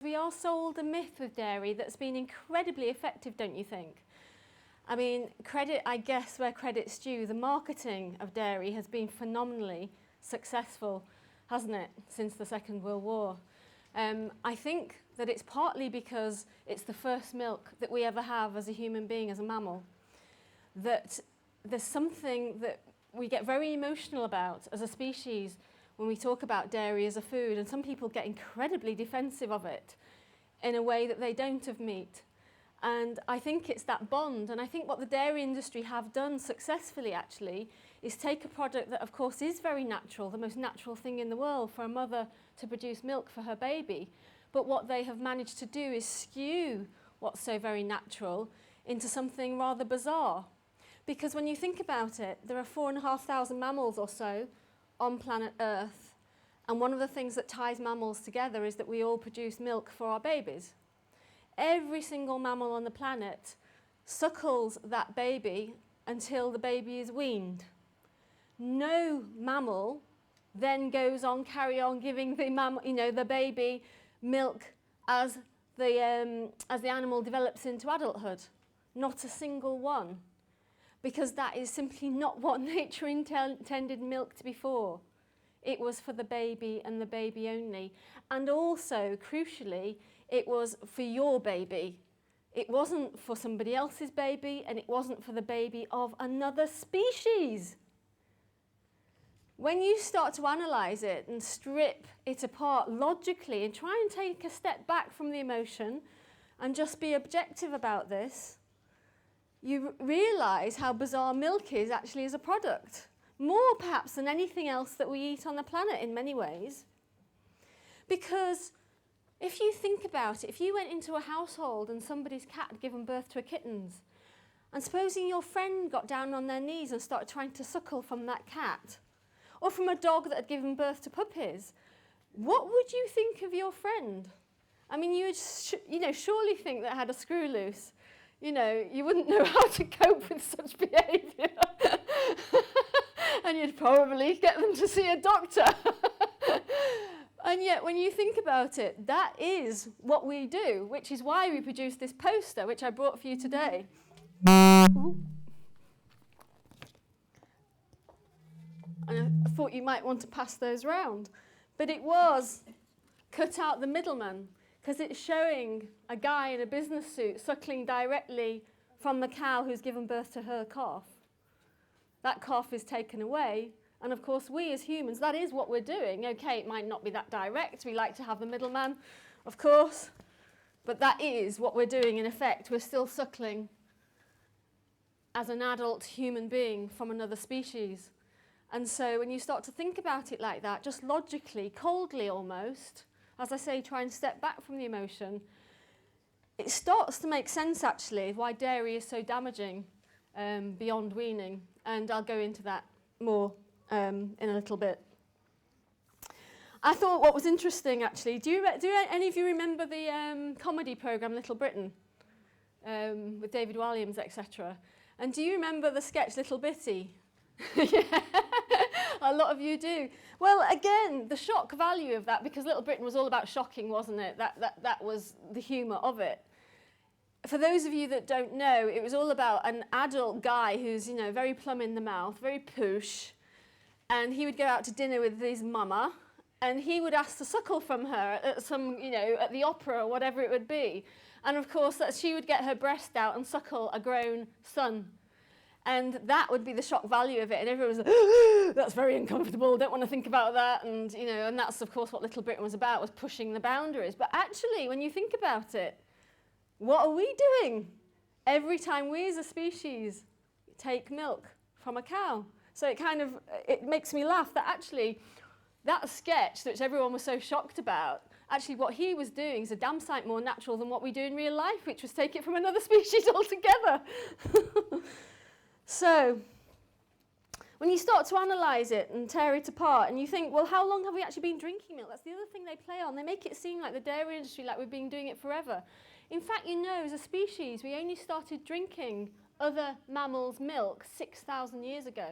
We are sold a myth with dairy that's been incredibly effective, don't you think? I mean, I guess where credit's due, the marketing of dairy has been phenomenally successful, hasn't it, since the Second World War? I think that it's partly because it's the first milk that we ever have as a human being, as a mammal, that there's something that we get very emotional about as a species when we talk about dairy as a food, and some people get incredibly defensive of it in a way that they don't of meat. And I think it's that bond, and I think what the dairy industry have done successfully actually is take a product that of course is very natural, the most natural thing in the world for a mother to produce milk for her baby, but what they have managed to do is skew what's so very natural into something rather bizarre. Because when you think about it, there are 4,500 mammals or so on planet Earth, and one of the things that ties mammals together is that we all produce milk for our babies. Every single mammal on the planet suckles that baby until the baby is weaned. No mammal then goes on, carry on giving the baby milk as the animal develops into adulthood. Not a single one. Because that is simply not what nature intended milk to be for. It was for the baby and the baby only. And also, crucially, it was for your baby. It wasn't for somebody else's baby, and it wasn't for the baby of another species. When you start to analyse it and strip it apart logically and try and take a step back from the emotion and just be objective about this, you realise how bizarre milk is actually as a product. More perhaps than anything else that we eat on the planet in many ways. Because if you think about it, if you went into a household and somebody's cat had given birth to a kittens, and supposing your friend got down on their knees and started trying to suckle from that cat, or from a dog that had given birth to puppies, what would you think of your friend? I mean, you would surely think that had a screw loose. You wouldn't know how to cope with such behaviour. And you'd probably get them to see a doctor. And yet, when you think about it, that is what we do, which is why we produce this poster, which I brought for you today. Ooh. And I thought you might want to pass those round. But it was cut out the middleman, because it's showing a guy in a business suit suckling directly from the cow who's given birth to her calf. That calf is taken away, and of course we as humans, that is what we're doing. Okay, it might not be that direct, we like to have the middleman, of course, but that is what we're doing in effect. We're still suckling as an adult human being from another species. And so when you start to think about it like that, just logically, coldly almost, as I say, try and step back from the emotion, it starts to make sense actually why dairy is so damaging beyond weaning, and I'll go into that more in a little bit. I thought what was interesting actually, do any of you remember the comedy programme Little Britain with David Walliams, etc.? And do you remember the sketch Little Bitty? Yeah. A lot of you do. Well, again, the shock value of that, because Little Britain was all about shocking, wasn't it? That was the humour of it. For those of you that don't know, it was all about an adult guy who's, very plumb in the mouth, very push, and he would go out to dinner with his mama, and he would ask to suckle from her at some, at the opera or whatever it would be. And of course, that she would get her breast out and suckle a grown son. And that would be the shock value of it. And everyone was like, that's very uncomfortable, don't want to think about that. And, and that's, of course, what Little Britain was about, was pushing the boundaries. But actually, when you think about it, what are we doing every time we as a species take milk from a cow? So it makes me laugh that actually that sketch, which everyone was so shocked about, actually what he was doing is a damn sight more natural than what we do in real life, which was take it from another species altogether. So, when you start to analyse it and tear it apart, and you think, well, how long have we actually been drinking milk? That's the other thing they play on. They make it seem like the dairy industry, like we've been doing it forever. In fact, as a species, we only started drinking other mammals' milk 6,000 years ago.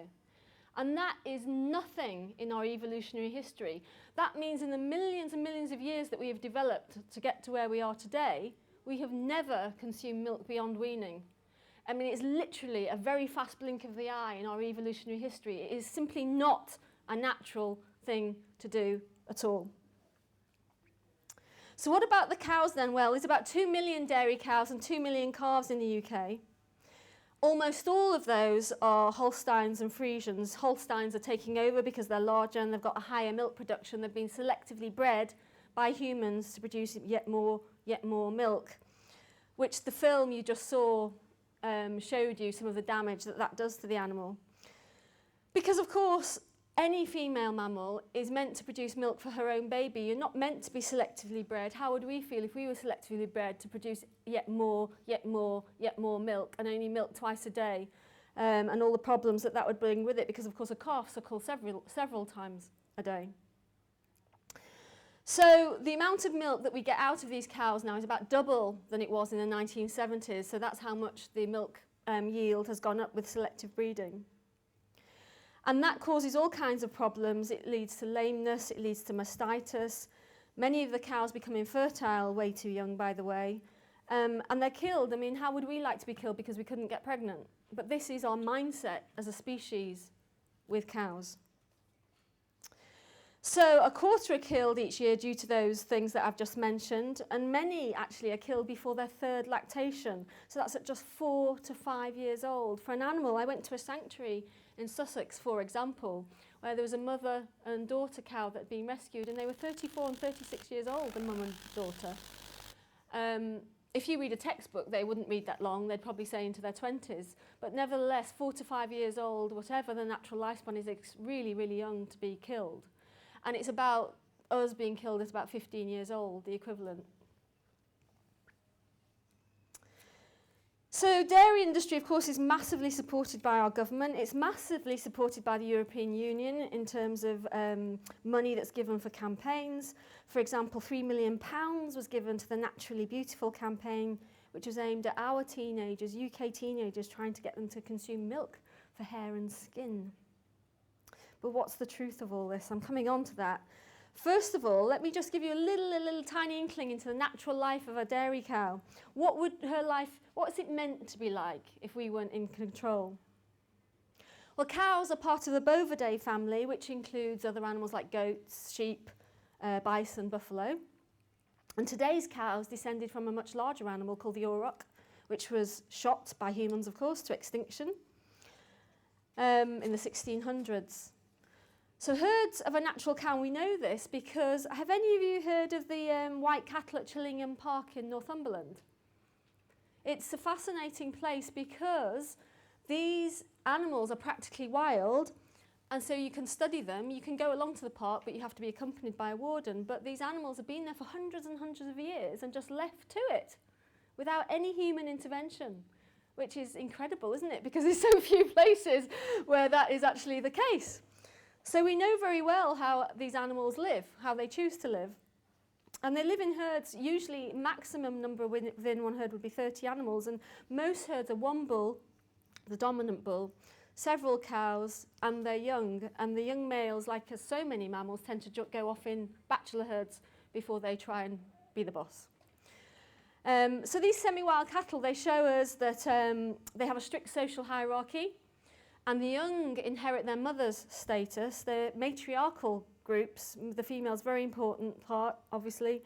And that is nothing in our evolutionary history. That means in the millions and millions of years that we have developed to get to where we are today, we have never consumed milk beyond weaning. I mean, it's literally a very fast blink of the eye in our evolutionary history. It is simply not a natural thing to do at all. So what about the cows then? Well, there's about 2 million dairy cows and 2 million calves in the UK. Almost all of those are Holsteins and Friesians. Holsteins are taking over because they're larger and they've got a higher milk production. They've been selectively bred by humans to produce yet more milk, which the film you just saw showed you some of the damage that does to the animal. Because, of course, any female mammal is meant to produce milk for her own baby. You're not meant to be selectively bred. How would we feel if we were selectively bred to produce yet more milk and only milk twice a day? And all the problems that would bring with it, because, of course, a calf suckles several times a day. So the amount of milk that we get out of these cows now is about double than it was in the 1970s. So that's how much the milk yield has gone up with selective breeding. And that causes all kinds of problems. It leads to lameness, it leads to mastitis. Many of the cows become infertile way too young, by the way. And they're killed. I mean, how would we like to be killed because we couldn't get pregnant? But this is our mindset as a species with cows. So a quarter are killed each year due to those things that I've just mentioned, and many actually are killed before their third lactation. So that's at just 4 to 5 years old. For an animal, I went to a sanctuary in Sussex, for example, where there was a mother and daughter cow that had been rescued, and they were 34 and 36 years old, the mum and daughter. If you read a textbook, they wouldn't read that long. They'd probably say into their 20s. But nevertheless, 4 to 5 years old, whatever the natural lifespan is, really, really young to be killed. And it's about us being killed at about 15 years old, the equivalent. So dairy industry, of course, is massively supported by our government. It's massively supported by the European Union in terms of money that's given for campaigns. For example, £3 million was given to the Naturally Beautiful campaign, which was aimed at our teenagers, UK teenagers, trying to get them to consume milk for hair and skin. But what's the truth of all this? I'm coming on to that. First of all, let me just give you a little tiny inkling into the natural life of a dairy cow. What's it meant to be like if we weren't in control? Well, cows are part of the Bovidae family, which includes other animals like goats, sheep, bison, buffalo. And today's cows descended from a much larger animal called the auroch, which was shot by humans, of course, to extinction in the 1600s. So herds of a natural cow, we know this because, have any of you heard of the white cattle at Chillingham Park in Northumberland? It's a fascinating place because these animals are practically wild, and so you can study them. You can go along to the park, but you have to be accompanied by a warden. But these animals have been there for hundreds and hundreds of years and just left to it without any human intervention, which is incredible, isn't it? Because there's so few places where that is actually the case. So we know very well how these animals live, how they choose to live. And they live in herds, usually maximum number within one herd would be 30 animals, and most herds are one bull, the dominant bull, several cows, and their young. And the young males, like so many mammals, tend to go off in bachelor herds before they try and be the boss. So these semi-wild cattle, they show us that they have a strict social hierarchy, and the young inherit their mother's status. They're matriarchal groups. The female's very important part, obviously.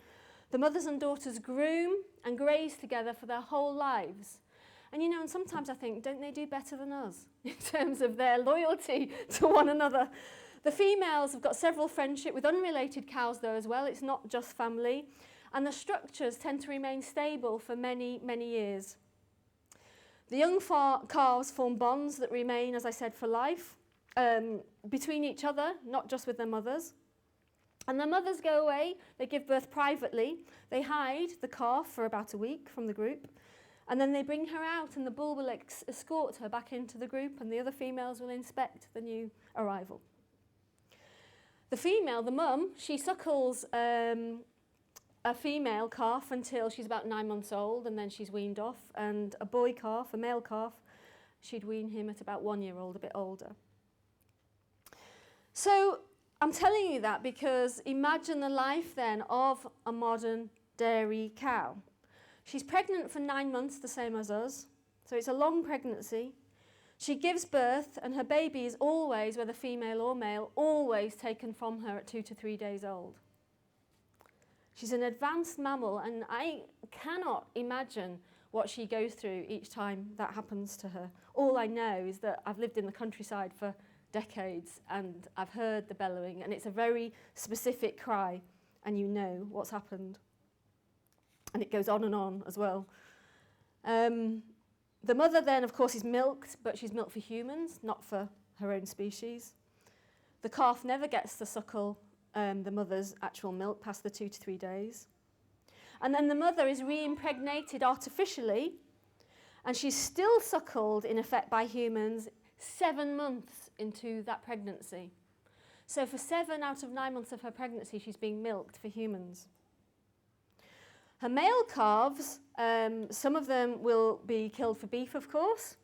The mothers and daughters groom and graze together for their whole lives. And you know, and sometimes I think, don't they do better than us in terms of their loyalty to one another? The females have got several friendships with unrelated cows though as well. It's not just family. And the structures tend to remain stable for many, many years. The young calves form bonds that remain, as I said, for life, between each other, not just with their mothers. And their mothers go away, they give birth privately, they hide the calf for about a week from the group, and then they bring her out and the bull will escort her back into the group, and the other females will inspect the new arrival. The female, the mum, she suckles a female calf until she's about 9 months old, and then she's weaned off, and a boy calf, a male calf, she'd wean him at about 1 year old, a bit older. So I'm telling you that because imagine the life then of a modern dairy cow. She's pregnant for 9 months, the same as us. So it's a long pregnancy. She gives birth and her baby is always, whether female or male, always taken from her at 2 to 3 days old. She's an advanced mammal and I cannot imagine what she goes through each time that happens to her. All I know is that I've lived in the countryside for decades and I've heard the bellowing and it's a very specific cry and you know what's happened. And it goes on as well. The mother then, of course, is milked, but she's milked for humans, not for her own species. The calf never gets to suckle the mother's actual milk past the 2 to 3 days. And then the mother is re-impregnated artificially, and she's still suckled, in effect, by humans 7 months into that pregnancy. So for 7 out of 9 months of her pregnancy, she's being milked for humans. Her male calves, some of them will be killed for beef, of course.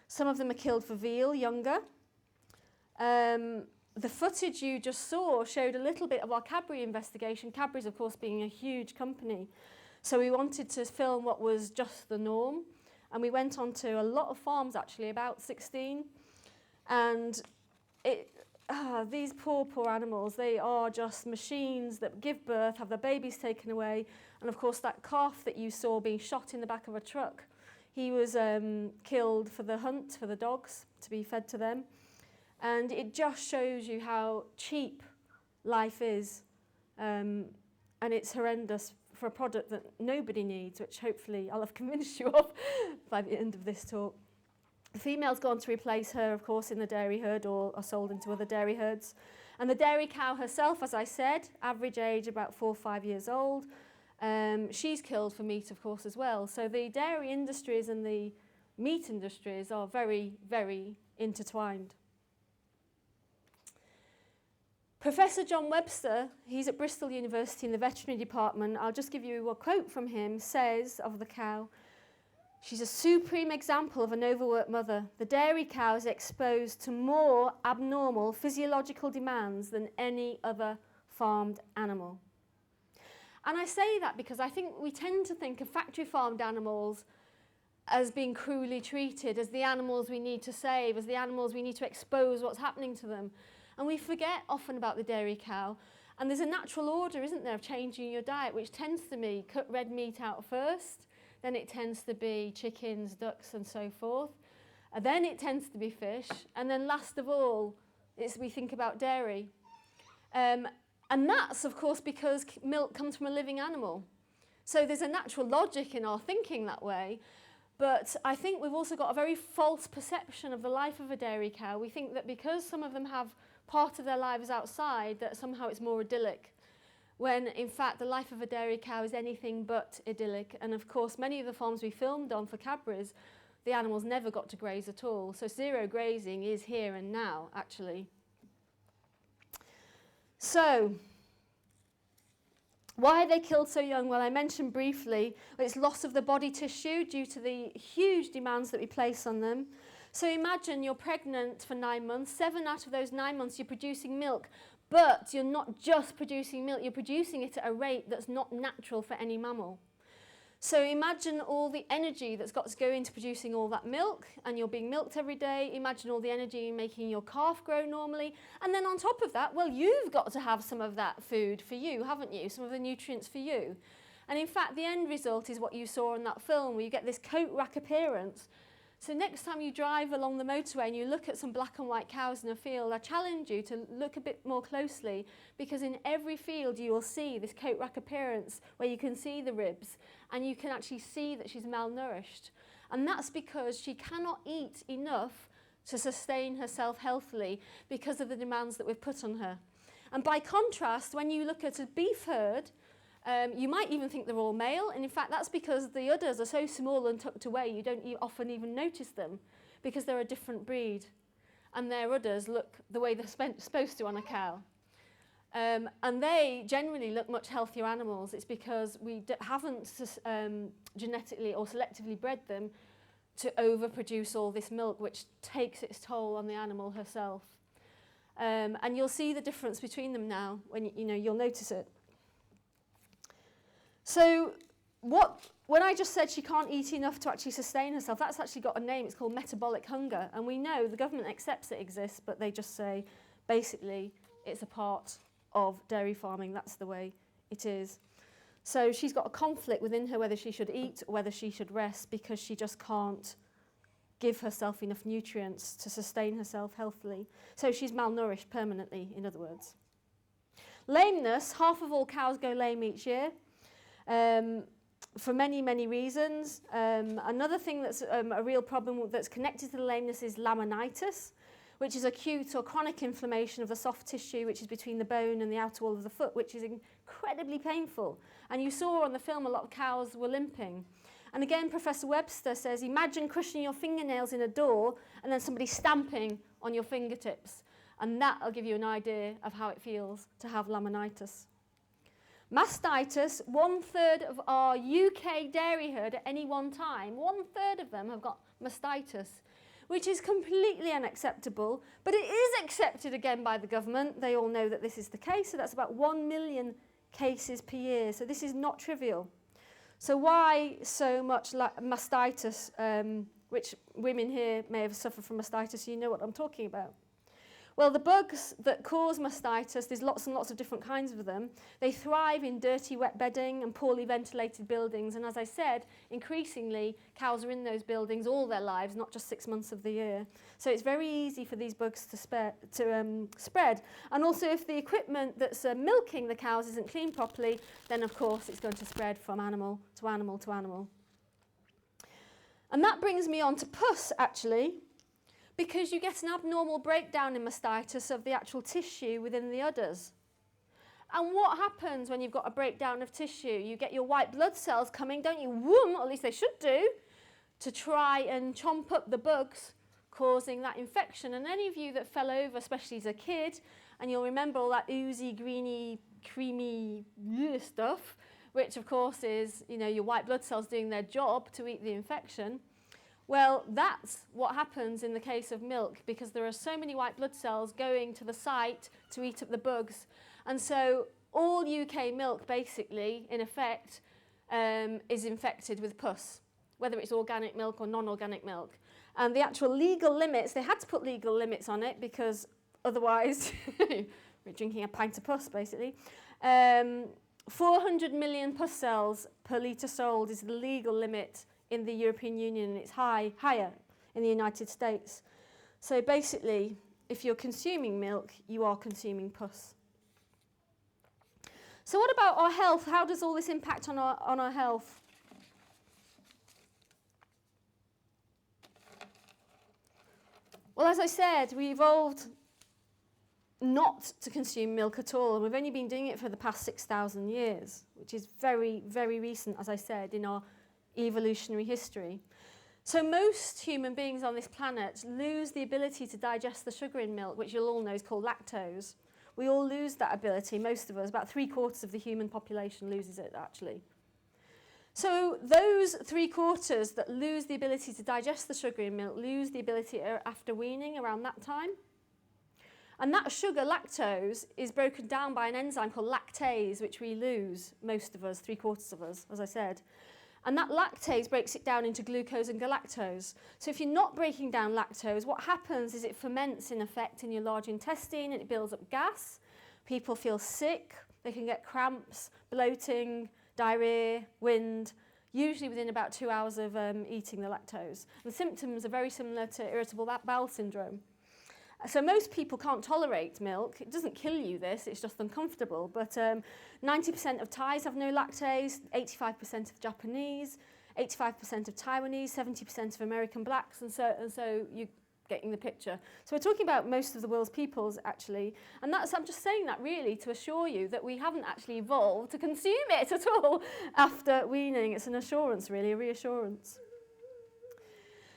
Some of them are killed for veal, younger. The footage you just saw showed a little bit of our Cadbury investigation. Cadbury's, of course, being a huge company. So we wanted to film what was just the norm. And we went on to a lot of farms, actually, about 16. And these poor animals, they are just machines that give birth, have their babies taken away. And of course, that calf that you saw being shot in the back of a truck, he was killed for the hunt, for the dogs, to be fed to them. And it just shows you how cheap life is. And it's horrendous for a product that nobody needs, which hopefully I'll have convinced you of by the end of this talk. The female's gone to replace her, of course, in the dairy herd or are sold into other dairy herds. And the dairy cow herself, as I said, average age about 4 or 5 years old. She's killed for meat, of course, as well. So the dairy industries and the meat industries are very, very intertwined. Professor John Webster, he's at Bristol University in the veterinary department. I'll just give you a quote from him, says of the cow, "She's a supreme example of an overworked mother. The dairy cow is exposed to more abnormal physiological demands than any other farmed animal." And I say that because I think we tend to think of factory farmed animals as being cruelly treated, as the animals we need to save, as the animals we need to expose what's happening to them. And we forget often about the dairy cow. And there's a natural order, isn't there, of changing your diet, which tends to be cut red meat out first, then it tends to be chickens, ducks, and so forth. And then it tends to be fish. And then last of all, we think about dairy. And that's, of course, because milk comes from a living animal. So there's a natural logic in our thinking that way. But I think we've also got a very false perception of the life of a dairy cow. We think that because some of them have part of their lives outside, that somehow it's more idyllic, when in fact the life of a dairy cow is anything but idyllic. And of course, many of the farms we filmed on for Cadbury's, the animals never got to graze at all. So zero grazing is here and now, actually. So, why are they killed so young? Well, I mentioned briefly it's loss of the body tissue due to the huge demands that we place on them. So imagine you're pregnant for 9 months. 7 out of those 9 months you're producing milk, but you're not just producing milk, you're producing it at a rate that's not natural for any mammal. So imagine all the energy that's got to go into producing all that milk, and you're being milked every day. Imagine all the energy in making your calf grow normally. And then on top of that, well, you've got to have some of that food for you, haven't you? Some of the nutrients for you. And in fact, the end result is what you saw in that film, where you get this coat rack appearance. So next time you drive along the motorway and you look at some black and white cows in a field, I challenge you to look a bit more closely, because in every field you will see this coat rack appearance where you can see the ribs and you can actually see that she's malnourished. And that's because she cannot eat enough to sustain herself healthily because of the demands that we've put on her. And by contrast, when you look at a beef herd, you might even think they're all male, and in fact that's because the udders are so small and tucked away you don't often even notice them, because they're a different breed and their udders look the way they're supposed to on a cow. And they generally look much healthier animals. It's because we haven't genetically or selectively bred them to overproduce all this milk, which takes its toll on the animal herself. And you'll see the difference between them now when you'll notice it. So when I just said she can't eat enough to actually sustain herself, that's actually got a name. It's called metabolic hunger. And we know the government accepts it exists, but they just say, basically, it's a part of dairy farming. That's the way it is. So she's got a conflict within her whether she should eat or whether she should rest, because she just can't give herself enough nutrients to sustain herself healthily. So she's malnourished permanently, in other words. Lameness, half of all cows go lame each year. For many, many reasons. Another thing that's a real problem that's connected to the lameness is laminitis, which is acute or chronic inflammation of the soft tissue, which is between the bone and the outer wall of the foot, which is incredibly painful. And you saw on the film a lot of cows were limping. And again, Professor Webster says, imagine crushing your fingernails in a door and then somebody stamping on your fingertips. And that'll give you an idea of how it feels to have laminitis. Mastitis, 1/3 of our UK dairy herd at any one time, 1/3 of them have got mastitis, which is completely unacceptable, but it is accepted again by the government. They all know that this is the case, so that's about 1 million cases per year, so this is not trivial. So why so much mastitis, which women here may have suffered from mastitis, so you know what I'm talking about. Well, the bugs that cause mastitis, there's lots and lots of different kinds of them. They thrive in dirty, wet bedding and poorly ventilated buildings. And as I said, increasingly, cows are in those buildings all their lives, not just 6 months of the year. So it's very easy for these bugs to spread. And also, if the equipment that's milking the cows isn't cleaned properly, then, of course, it's going to spread from animal to animal to animal. And that brings me on to pus, actually, because you get an abnormal breakdown in mastitis of the actual tissue within the udders. And what happens when you've got a breakdown of tissue? You get your white blood cells coming, don't you? Whoom, or at least they should do, to try and chomp up the bugs, causing that infection. And any of you that fell over, especially as a kid, and you'll remember all that oozy, greeny, creamy stuff, which of course is, your white blood cells doing their job to eat the infection. Well, that's what happens in the case of milk, because there are so many white blood cells going to the site to eat up the bugs. And so all UK milk, basically, in effect, is infected with pus, whether it's organic milk or non-organic milk. And the actual legal limits, they had to put legal limits on it, because otherwise we're drinking a pint of pus, basically. 400 million pus cells per litre sold is the legal limit in the European Union, and it's higher in the United States. So basically, if you're consuming milk, you are consuming pus. So what about our health? How does all this impact on our health? Well, as I said, we evolved not to consume milk at all, and we've only been doing it for the past 6,000 years, which is very, very recent, as I said, in our evolutionary history. So most human beings on this planet lose the ability to digest the sugar in milk, which you'll all know is called lactose. We all lose that ability, most of us. About 3/4 of the human population loses it, actually. So those 3/4 that lose the ability to digest the sugar in milk lose the ability after weaning around that time. And that sugar, lactose, is broken down by an enzyme called lactase, which we lose, most of us, 3/4 of us, as I said. And that lactase breaks it down into glucose and galactose. So if you're not breaking down lactose, what happens is it ferments in effect in your large intestine and it builds up gas. People feel sick, they can get cramps, bloating, diarrhea, wind, usually within about 2 hours of eating the lactose. And the symptoms are very similar to irritable bowel syndrome. So most people can't tolerate milk. It doesn't kill you, this, it's just uncomfortable. But 90% of Thais have no lactase, 85% of Japanese, 85% of Taiwanese, 70% of American blacks, and so you're getting the picture. So we're talking about most of the world's peoples, actually. And I'm just saying that really to assure you that we haven't actually evolved to consume it at all after weaning. It's an assurance, really, a reassurance.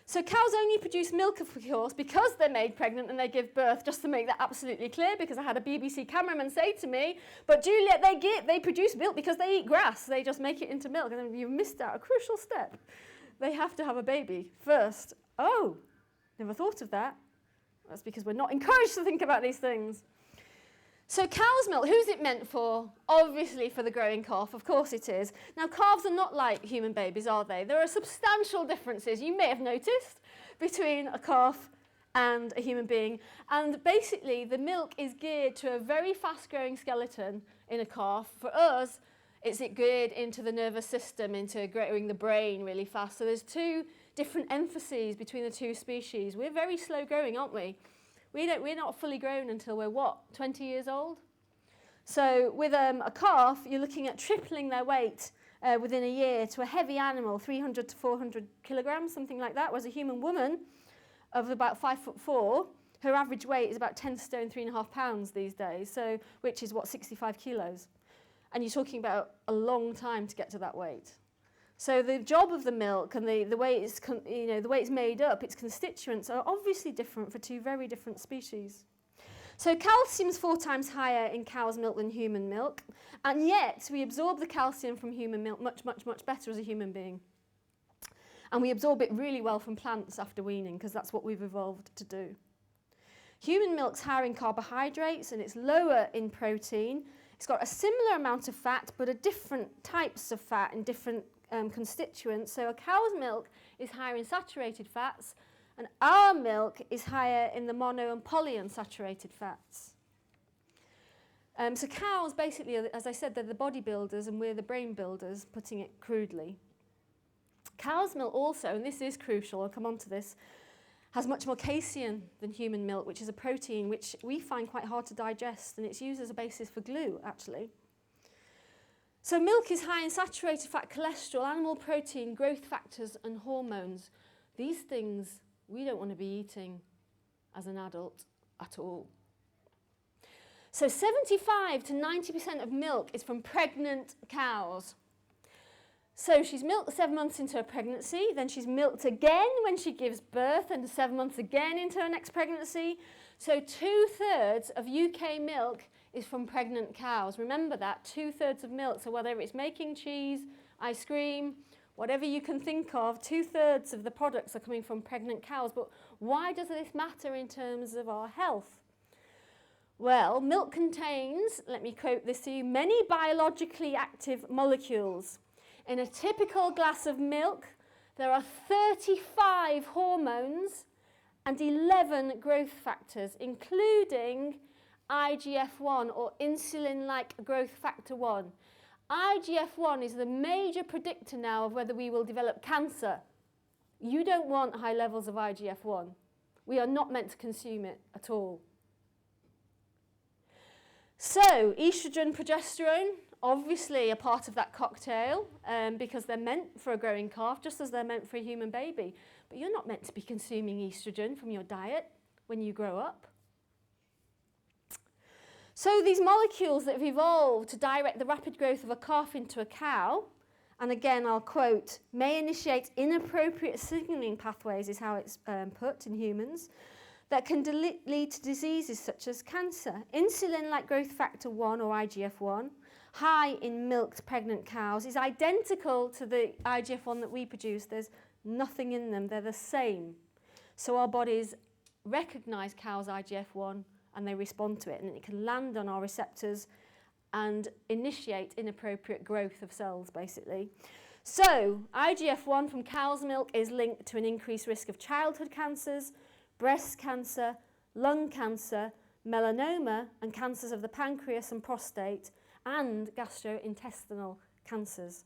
So cows only produce milk, of course, because they're made pregnant and they give birth, just to make that absolutely clear, because I had a BBC cameraman say to me, but Juliet, they produce milk because they eat grass. They just make it into milk. And then you've missed out a crucial step. They have to have a baby first. Oh, never thought of that. That's because we're not encouraged to think about these things. So cow's milk, who's it meant for? Obviously for the growing calf, of course it is. Now calves are not like human babies, are they? There are substantial differences, you may have noticed, between a calf and a human being. And basically the milk is geared to a very fast growing skeleton in a calf. For us, it's geared into the nervous system, into growing the brain really fast. So there's two different emphases between the two species. We're very slow growing, aren't we? We're not fully grown until we're, what, 20 years old? So with a calf, you're looking at tripling their weight within a year to a heavy animal, 300 to 400 kilograms, something like that, whereas a human woman of about 5'4", her average weight is about 10 stone, 3.5 pounds these days, so, which is, what, 65 kilos. And you're talking about a long time to get to that weight. So the job of the milk and the way it's, the way it's made up, its constituents are obviously different for two very different species. So calcium is 4 times higher in cow's milk than human milk, and yet we absorb the calcium from human milk much, much, much better as a human being. And we absorb it really well from plants after weaning, because that's what we've evolved to do. Human milk's higher in carbohydrates and it's lower in protein. It's got a similar amount of fat, but a different types of fat and different constituents. So a cow's milk is higher in saturated fats, and our milk is higher in the mono and polyunsaturated fats. So cows, basically, as I said, they're the bodybuilders and we're the brain builders, putting it crudely. Cow's milk also, and this is crucial, I'll come on to this, has much more casein than human milk, which is a protein which we find quite hard to digest, and it's used as a basis for glue, actually. So milk is high in saturated fat, cholesterol, animal protein, growth factors and hormones. These things we don't want to be eating as an adult at all. So 75 to 90% of milk is from pregnant cows. So she's milked 7 months into her pregnancy, then she's milked again when she gives birth, and 7 months again into her next pregnancy. So 2/3 of UK milk is from pregnant cows. Remember that, 2/3 of milk. So whether it's making cheese, ice cream, whatever you can think of, 2/3 of the products are coming from pregnant cows. But why does this matter in terms of our health? Well, milk contains, let me quote this to you, many biologically active molecules. In a typical glass of milk, there are 35 hormones and 11 growth factors, including IGF-1, or insulin-like growth factor 1. IGF-1 is the major predictor now of whether we will develop cancer. You don't want high levels of IGF-1. We are not meant to consume it at all. So, estrogen, progesterone, obviously a part of that cocktail, because they're meant for a growing calf, just as they're meant for a human baby. But you're not meant to be consuming estrogen from your diet when you grow up. So these molecules that have evolved to direct the rapid growth of a calf into a cow, and again I'll quote, may initiate inappropriate signalling pathways, is how it's put in humans, that can lead to diseases such as cancer. Insulin-like growth factor 1, or IGF-1, high in milked pregnant cows, is identical to the IGF-1 that we produce. There's nothing in them, they're the same. So our bodies recognise cow's IGF-1 and they respond to it, and it can land on our receptors and initiate inappropriate growth of cells, basically. So IGF-1 from cow's milk is linked to an increased risk of childhood cancers, breast cancer, lung cancer, melanoma, and cancers of the pancreas and prostate, and gastrointestinal cancers.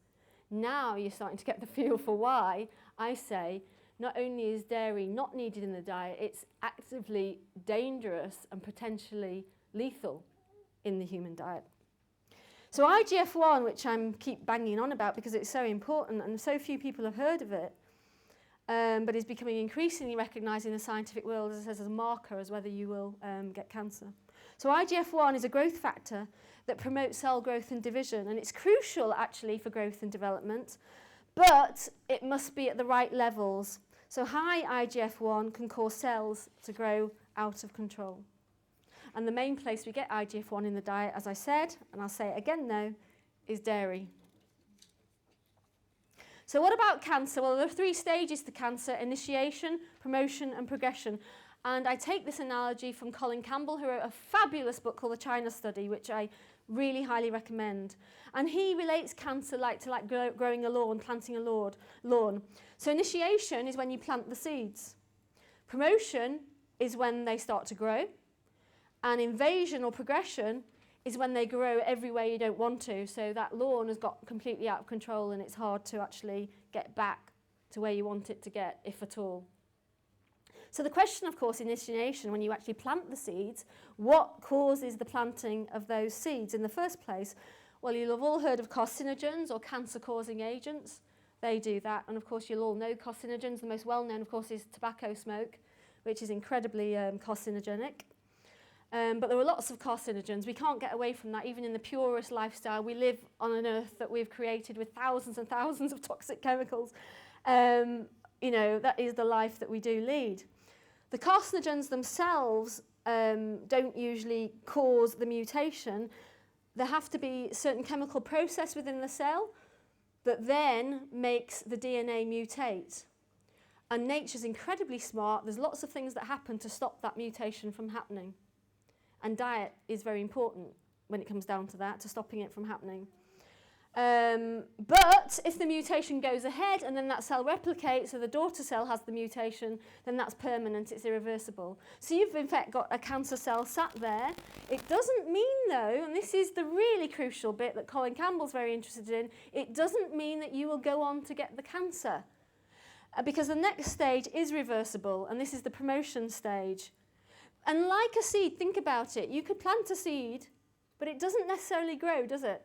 Now you're starting to get the feel for why I say not only is dairy not needed in the diet, it's actively dangerous and potentially lethal in the human diet. So IGF-1, which I keep banging on about because it's so important and so few people have heard of it, but is becoming increasingly recognised in the scientific world as a marker as whether you will get cancer. So IGF-1 is a growth factor that promotes cell growth and division, and it's crucial actually for growth and development, but it must be at the right levels. So high IGF-1 can cause cells to grow out of control. And the main place we get IGF-1 in the diet, as I said, and I'll say it again now, is dairy. So what about cancer? Well, there are 3 stages to cancer: initiation, promotion and progression. And I take this analogy from Colin Campbell, who wrote a fabulous book called The China Study, which I really highly recommend. And he relates cancer to growing a lawn, planting a lawn. So initiation is when you plant the seeds. Promotion is when they start to grow. And invasion or progression is when they grow every way you don't want to. So that lawn has got completely out of control and it's hard to actually get back to where you want it to get, if at all. So the question, of course, initiation, when you actually plant the seeds, what causes the planting of those seeds in the first place? Well, you'll have all heard of carcinogens or cancer-causing agents. They do that. And, of course, you'll all know carcinogens. The most well-known, of course, is tobacco smoke, which is incredibly carcinogenic. But there are lots of carcinogens. We can't get away from that, even in the purest lifestyle. We live on an earth that we've created with thousands and thousands of toxic chemicals. You know, that is the life that we do lead. The carcinogens themselves don't usually cause the mutation. There have to be a certain chemical process within the cell that then makes the DNA mutate. And nature's incredibly smart. There's lots of things that happen to stop that mutation from happening. And diet is very important when it comes down to that, to stopping it from happening. But if the mutation goes ahead and then that cell replicates, so the daughter cell has the mutation, then that's permanent, it's irreversible. So you've in fact got a cancer cell sat there. It doesn't mean though, and this is the really crucial bit that Colin Campbell's very interested in, it doesn't mean that you will go on to get the cancer. Because the next stage is reversible, and this is the promotion stage. And like a seed, think about it, you could plant a seed, but it doesn't necessarily grow, does it?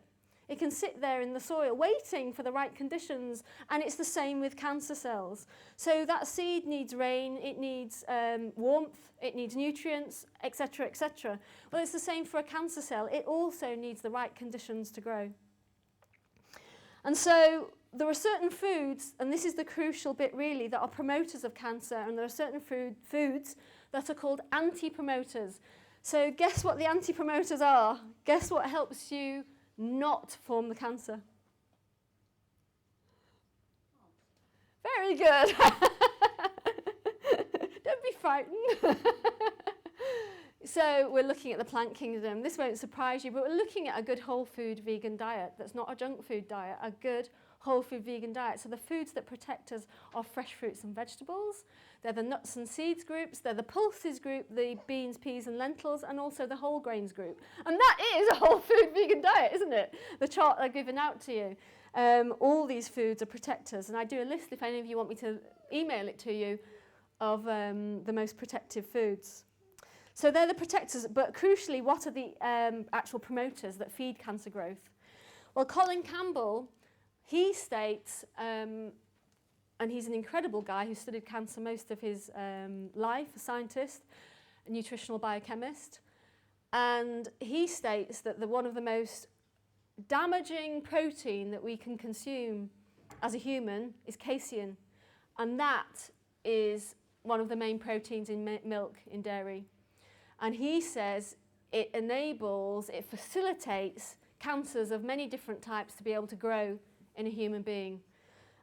It can sit there in the soil waiting for the right conditions, and it's the same with cancer cells. So that seed needs rain, it needs warmth, it needs nutrients, etc., etc. Well, it's the same for a cancer cell. It also needs the right conditions to grow. And so there are certain foods, and this is the crucial bit really, that are promoters of cancer, and there are certain foods that are called anti-promoters. So guess what the anti-promoters are? Guess what helps you not form the cancer? Very good. Don't be frightened. So we're looking at the plant kingdom. This won't surprise you, but we're looking at a good whole food vegan diet that's not a junk food diet, a good whole food vegan diet. So the foods that protect us are fresh fruits and vegetables. They're the nuts and seeds groups, they're the pulses group, the beans, peas and lentils, and also the whole grains group. And that is a whole food vegan diet, isn't it? The chart I've given out to you. All these foods are protectors, and I do a list, if any of you want me to email it to you, of the most protective foods. So they're the protectors, but crucially, what are the actual promoters that feed cancer growth? Well, Colin Campbell, he states, and he's an incredible guy who studied cancer most of his life, a scientist, a nutritional biochemist, and he states that one of the most damaging protein that we can consume as a human is casein, and that is one of the main proteins in milk, in dairy. And he says it facilitates cancers of many different types to be able to grow in a human being.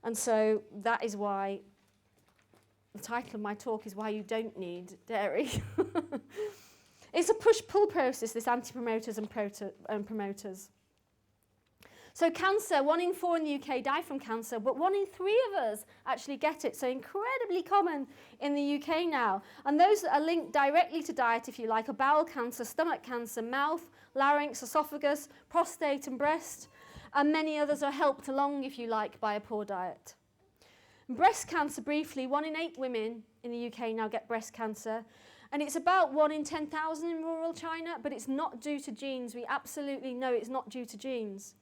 And so that is why the title of my talk is Why You Don't Need Dairy. It's a push-pull process, this anti-promoters and promoters. So cancer, 1 in 4 in the UK die from cancer, but 1 in 3 of us actually get it. So incredibly common in the UK now. And those that are linked directly to diet, if you like, are bowel cancer, stomach cancer, mouth, larynx, esophagus, prostate and breast. And many others are helped along, if you like, by a poor diet. Breast cancer, briefly, 1 in 8 women in the UK now get breast cancer. And it's about 1 in 10,000 in rural China, but it's not due to genes. We absolutely know it's not due to genes.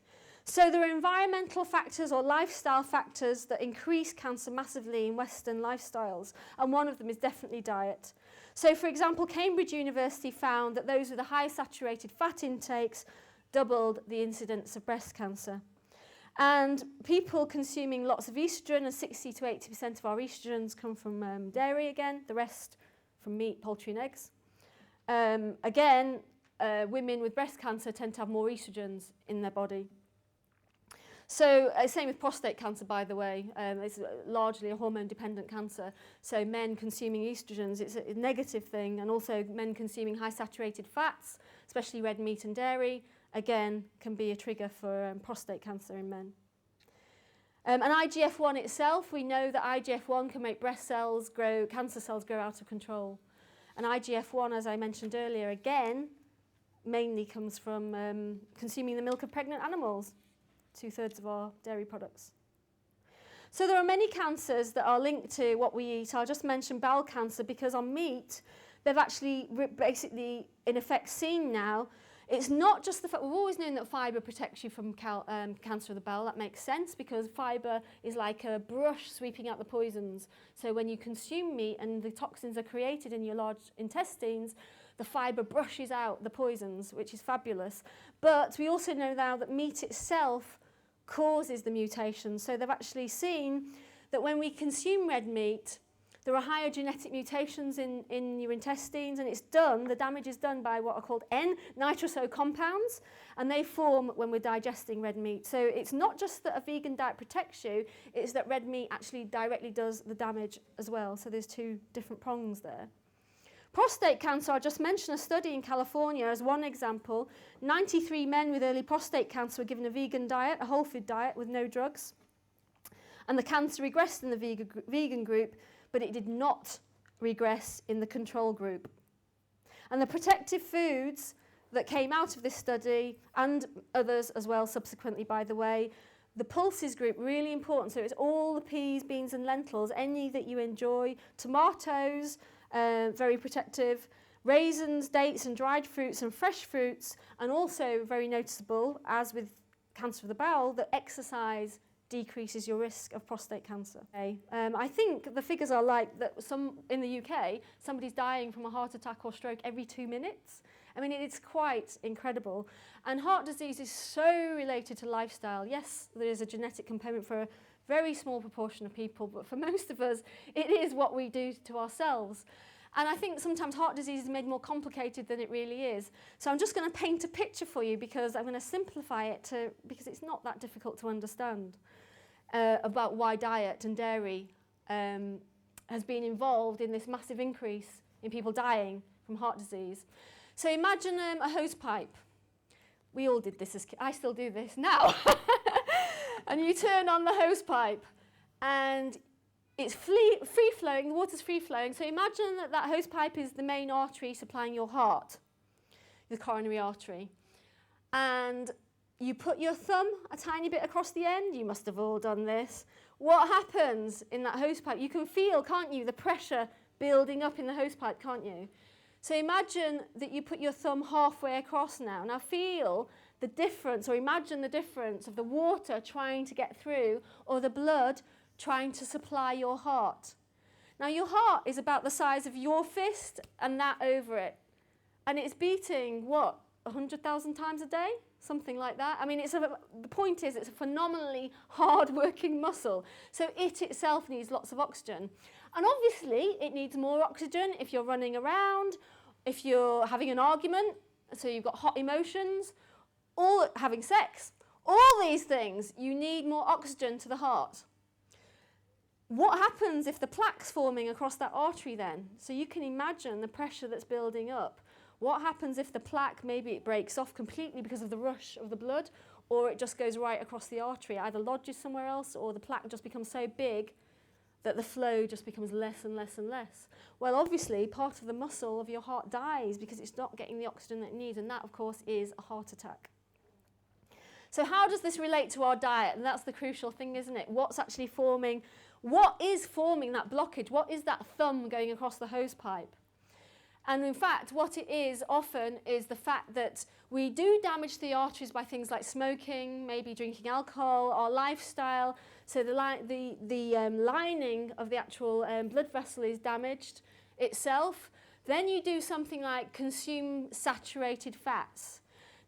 So there are environmental factors or lifestyle factors that increase cancer massively in Western lifestyles, and one of them is definitely diet. So, for example, Cambridge University found that those with the high saturated fat intakes doubled the incidence of breast cancer. And people consuming lots of estrogen, and 60 to 80% of our estrogens come from dairy again, the rest from meat, poultry and eggs. Women with breast cancer tend to have more estrogens in their body. So same with prostate cancer, by the way. It's largely a hormone-dependent cancer. So men consuming estrogens, it's a negative thing, and also men consuming high saturated fats, especially red meat and dairy, again, can be a trigger for prostate cancer in men. And IGF-1 itself, we know that IGF-1 can make breast cells grow, cancer cells grow out of control. And IGF-1, as I mentioned earlier, again, mainly comes from consuming the milk of pregnant animals, 2/3 of our dairy products. So there are many cancers that are linked to what we eat. I'll just mention bowel cancer because on meat, they've actually basically, in effect, seen now. It's not just the fact, we've always known that fibre protects you from cancer of the bowel. That makes sense because fibre is like a brush sweeping out the poisons. So when you consume meat and the toxins are created in your large intestines, the fibre brushes out the poisons, which is fabulous. But we also know now that meat itself causes the mutations. So they've actually seen that when we consume red meat, there are higher genetic mutations in your intestines, and the damage is done by what are called N-nitroso compounds, and they form when we're digesting red meat. So it's not just that a vegan diet protects you, it's that red meat actually directly does the damage as well. So there's two different prongs there. Prostate cancer, I'll just mention a study in California as one example. 93 men with early prostate cancer were given a vegan diet, a whole food diet with no drugs, and the cancer regressed in the vegan group, but it did not regress in the control group. And the protective foods that came out of this study, and others as well subsequently, by the way, the pulses group, really important. So it's all the peas, beans and lentils, any that you enjoy. Tomatoes, very protective. Raisins, dates and dried fruits and fresh fruits. And also very noticeable, as with cancer of the bowel, that exercise decreases your risk of prostate cancer. I think the figures are like that in the UK, somebody's dying from a heart attack or stroke every 2 minutes. I mean, it's quite incredible. And heart disease is so related to lifestyle. Yes, there is a genetic component for a very small proportion of people, but for most of us, it is what we do to ourselves. And I think sometimes heart disease is made more complicated than it really is. So I'm just going to paint a picture for you because I'm going to simplify it because it's not that difficult to understand about why diet and dairy has been involved in this massive increase in people dying from heart disease. So imagine a hose pipe. We all did this as kids. I still do this now. And you turn on the hose pipe and it's free-flowing, the water's free-flowing. So imagine that hose pipe is the main artery supplying your heart, the coronary artery. And you put your thumb a tiny bit across the end. You must have all done this. What happens in that hose pipe? You can feel, can't you, the pressure building up in the hose pipe, can't you? So imagine that you put your thumb halfway across now. Now feel the difference, or imagine the difference of the water trying to get through or the blood trying to supply your heart. Now your heart is about the size of your fist and that over it. And it's beating, what, 100,000 times a day? Something like that. I mean, the point is it's a phenomenally hard-working muscle. So it itself needs lots of oxygen. And obviously, it needs more oxygen if you're running around, if you're having an argument, so you've got hot emotions, or having sex. All these things, you need more oxygen to the heart. What happens if the plaque's forming across that artery then? So you can imagine the pressure that's building up. What happens if the plaque, maybe it breaks off completely because of the rush of the blood, or it just goes right across the artery, either lodges somewhere else, or the plaque just becomes so big that the flow just becomes less and less and less. Well, obviously, part of the muscle of your heart dies because it's not getting the oxygen that it needs, and that, of course, is a heart attack. So how does this relate to our diet? And that's the crucial thing, isn't it? What's actually forming? What is forming that blockage? What is that thumb going across the hose pipe? And in fact, what it is often is the fact that we do damage the arteries by things like smoking, maybe drinking alcohol, our lifestyle. So the lining of the actual blood vessel is damaged itself. Then you do something like consume saturated fats.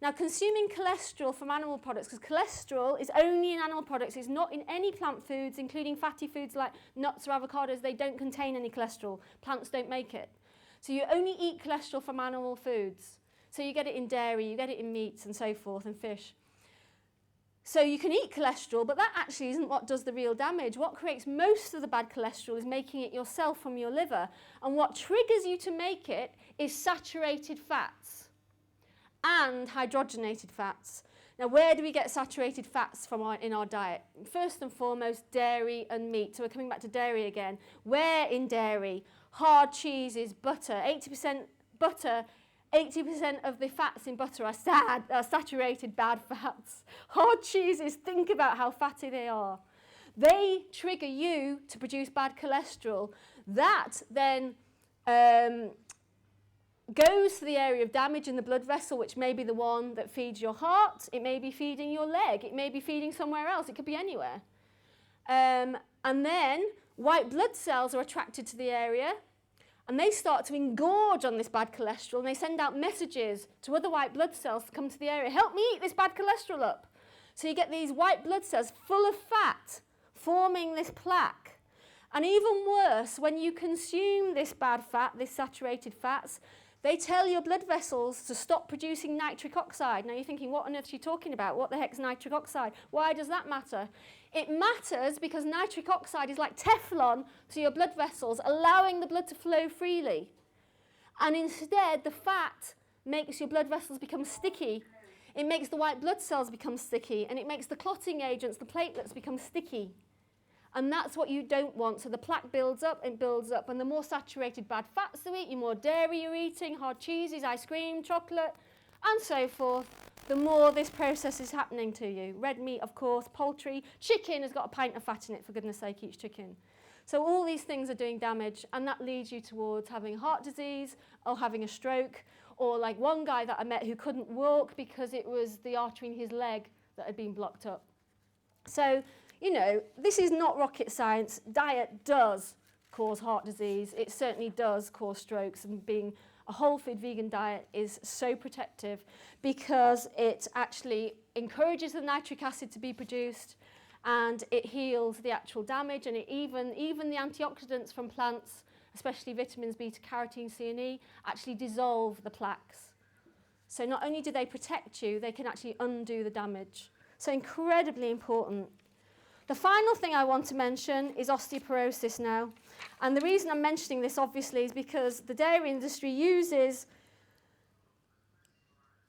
Now, consuming cholesterol from animal products, because cholesterol is only in animal products, it's not in any plant foods, including fatty foods like nuts or avocados. They don't contain any cholesterol. Plants don't make it. So you only eat cholesterol from animal foods. So you get it in dairy, you get it in meats and so forth, and fish. So you can eat cholesterol, but that actually isn't what does the real damage. What creates most of the bad cholesterol is making it yourself from your liver. And what triggers you to make it is saturated fats and hydrogenated fats. Now, where do we get saturated fats from in our diet? First and foremost, dairy and meat. So we're coming back to dairy again. Where in dairy? Hard cheeses, butter, 80% butter. 80% of the fats in butter are saturated bad fats. Hard cheeses, think about how fatty they are. They trigger you to produce bad cholesterol. That then goes to the area of damage in the blood vessel, which may be the one that feeds your heart. It may be feeding your leg. It may be feeding somewhere else. It could be anywhere. And then white blood cells are attracted to the area, and they start to engorge on this bad cholesterol, and they send out messages to other white blood cells to come to the area. Help me eat this bad cholesterol up. So you get these white blood cells full of fat forming this plaque. And even worse, when you consume this bad fat, this saturated fats, they tell your blood vessels to stop producing nitric oxide. Now you're thinking, what on earth are you talking about? What the heck's nitric oxide? Why does that matter? It matters because nitric oxide is like Teflon to your blood vessels, allowing the blood to flow freely. And instead, the fat makes your blood vessels become sticky. It makes the white blood cells become sticky, and it makes the clotting agents, the platelets, become sticky. And that's what you don't want. So the plaque builds up and builds up. And the more saturated bad fats you eat, the more dairy you're eating, hard cheeses, ice cream, chocolate, and so forth, the more this process is happening to you. Red meat, of course, poultry. Chicken has got a pint of fat in it, for goodness sake, each chicken. So all these things are doing damage, and that leads you towards having heart disease or having a stroke, or like one guy that I met who couldn't walk because it was the artery in his leg that had been blocked up. So, you know, this is not rocket science. Diet does cause heart disease. It certainly does cause strokes, and being a whole food vegan diet is so protective because it actually encourages the nitric acid to be produced, and it heals the actual damage, and it even the antioxidants from plants, especially vitamins beta carotene, C and E, actually dissolve the plaques. So not only do they protect you, they can actually undo the damage. So incredibly important. The final thing I want to mention is osteoporosis now. And the reason I'm mentioning this, obviously, is because the dairy industry uses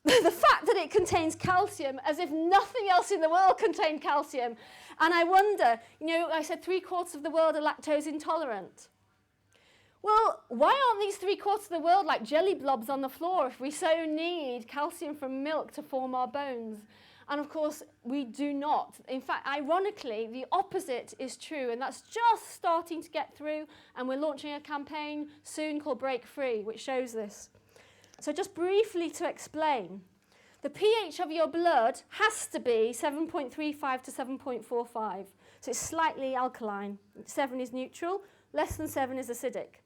the fact that it contains calcium as if nothing else in the world contained calcium. And I wonder, you know, I said 3/4 of the world are lactose intolerant. Well, why aren't these 3/4 of the world like jelly blobs on the floor if we so need calcium from milk to form our bones? And of course, we do not. In fact, ironically, the opposite is true, and that's just starting to get through, and we're launching a campaign soon called Break Free, which shows this. So just briefly to explain, the pH of your blood has to be 7.35 to 7.45. So it's slightly alkaline. 7 is neutral, less than 7 is acidic.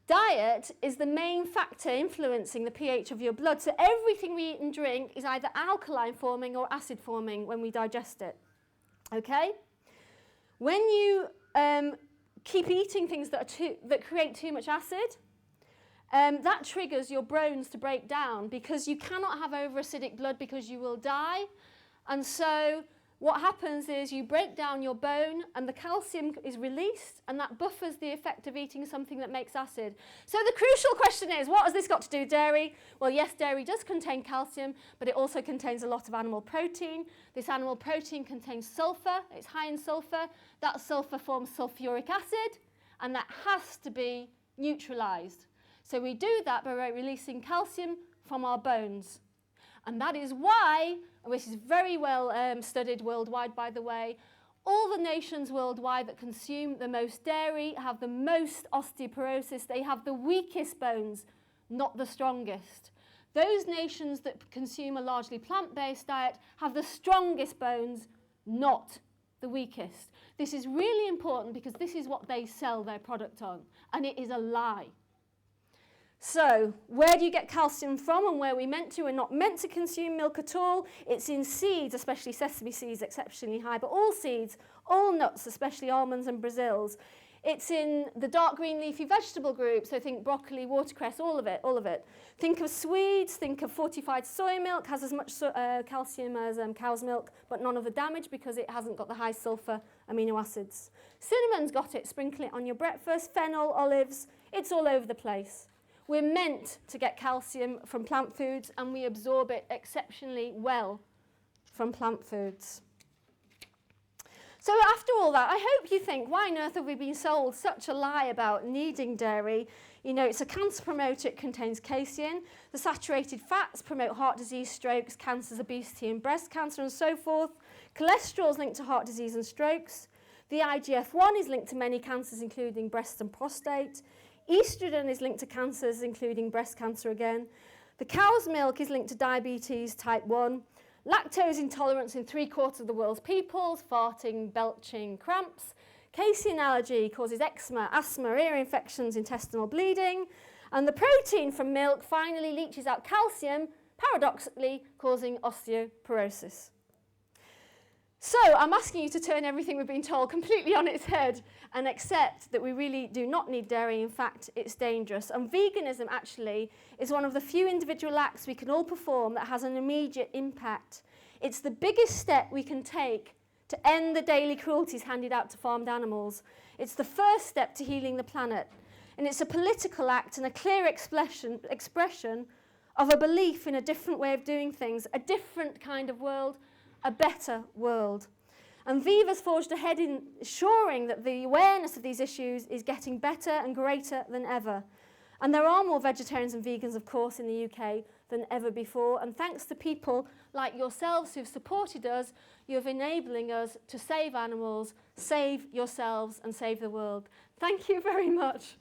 Diet is the main factor influencing the pH of your blood. So everything we eat and drink is either alkaline forming or acid forming when we digest it. Okay? When you keep eating things that create too much acid, that triggers your bones to break down, because you cannot have over-acidic blood because you will die. And so what happens is you break down your bone and the calcium is released, and that buffers the effect of eating something that makes acid. So the crucial question is, what has this got to do with dairy? Well, yes, dairy does contain calcium, but it also contains a lot of animal protein. This animal protein contains sulfur. It's high in sulfur. That sulfur forms sulfuric acid, and that has to be neutralized. So we do that by releasing calcium from our bones. And that is why, which is very well studied worldwide, by the way, all the nations worldwide that consume the most dairy have the most osteoporosis. They have the weakest bones, not the strongest. Those nations that consume a largely plant-based diet have the strongest bones, not the weakest. This is really important because this is what they sell their product on, and it is a lie. So, where do you get calcium from, and where we're not meant to consume milk at all? It's in seeds, especially sesame seeds, exceptionally high, but all seeds, all nuts, especially almonds and Brazils. It's in the dark green leafy vegetable group, so think broccoli, watercress, all of it, all of it. Think of Swedes, think of fortified soy milk, has as much calcium as cow's milk, but none of the damage because it hasn't got the high sulfur amino acids. Cinnamon's got it, sprinkle it on your breakfast, fennel, olives, it's all over the place. We're meant to get calcium from plant foods and we absorb it exceptionally well from plant foods. So after all that, I hope you think, why on earth have we been sold such a lie about needing dairy? You know, it's a cancer promoter, it contains casein. The saturated fats promote heart disease, strokes, cancers, obesity and breast cancer and so forth. Cholesterol is linked to heart disease and strokes. The IGF-1 is linked to many cancers, including breast and prostate. Estrogen is linked to cancers, including breast cancer again. The cow's milk is linked to diabetes type 1. Lactose intolerance in 3/4 of the world's people, farting, belching, cramps. Casein allergy causes eczema, asthma, ear infections, intestinal bleeding. And the protein from milk finally leaches out calcium, paradoxically causing osteoporosis. So I'm asking you to turn everything we've been told completely on its head and accept that we really do not need dairy. In fact, it's dangerous. And veganism actually is one of the few individual acts we can all perform that has an immediate impact. It's the biggest step we can take to end the daily cruelties handed out to farmed animals. It's the first step to healing the planet. And it's a political act and a clear expression of a belief in a different way of doing things, a different kind of world, a better world. And Viva's forged ahead in ensuring that the awareness of these issues is getting better and greater than ever. And there are more vegetarians and vegans, of course, in the UK than ever before. And thanks to people like yourselves who've supported us, you're enabling us to save animals, save yourselves, and save the world. Thank you very much.